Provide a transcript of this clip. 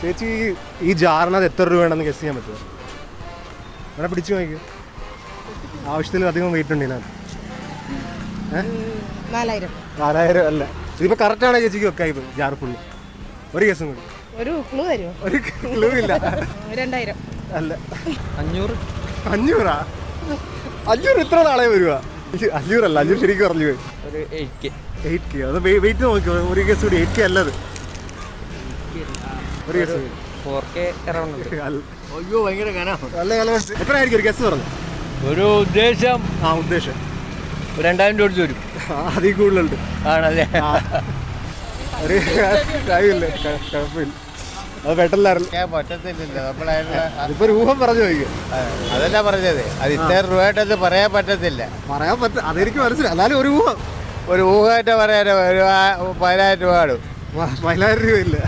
ചേച്ചി ഈ ജാറിനകത്ത് എത്ര രൂപ വേണമെന്ന് ഗസ് ചെയ്യാൻ പറ്റുമോ? അവിടെ പിടിച്ചു നോക്കിയോ, ആവശ്യത്തിൽ അധികം വെയിറ്റ് ഉണ്ട് ഇതിനകത്ത്. 4000 അല്ല, ഇതിപ്പോൾ കറക്റ്റാണ് ചേച്ചിക്ക് വെക്കായി ജാർ ഫുള്ള്. ഒരു കേസും കൂടി, ഒരു ക്ലൂ തരുമോ? ഒരു ക്ലൂ ഇല്ല. 2000 അല്ല, 500. 500? 500 ഇത്ര നാളെ വരുവാ? 500 അല്ല, 500 ശരിക്കും പറഞ്ഞു പോയി. ഒരു 8K. അത് വെയിറ്റ് നോക്കിയോ, ഒരു കേസ് കൂടി. 8K അല്ലത്, ഒരു കേസ് 4K അറൗണ്ട്. അയ്യോ ഭയങ്കര നല്ല എത്രയായിരിക്കും ഒരു ഗസ് പറഞ്ഞു? ഒരു ഉദ്ദേശം ഉദ്ദേശം 2000 രൂപ വരും. അതിൽ കൂടുതലുണ്ട് ആണല്ലേ? ഒരു കാര്യമില്ല, കുഴപ്പമില്ല. അത് പെട്ടെന്നായിരുന്നു. പറ്റത്തില്ലല്ലോ അതിപ്പോ രൂപം പറഞ്ഞു നോക്കിയോ. അതല്ല പറഞ്ഞത്, അത് ഇത്ര രൂപയായിട്ടത് പറയാൻ പറ്റത്തില്ല. പറയാൻ പറ്റും, അതെനിക്ക് മനസ്സിലായി. എന്നാലും ഒരു ഊഹം, ഒരു ഊഹമായിട്ട് പറയാനോ ഒരു 10,000 രൂപ ആടും. 10,000 രൂപയില്ല.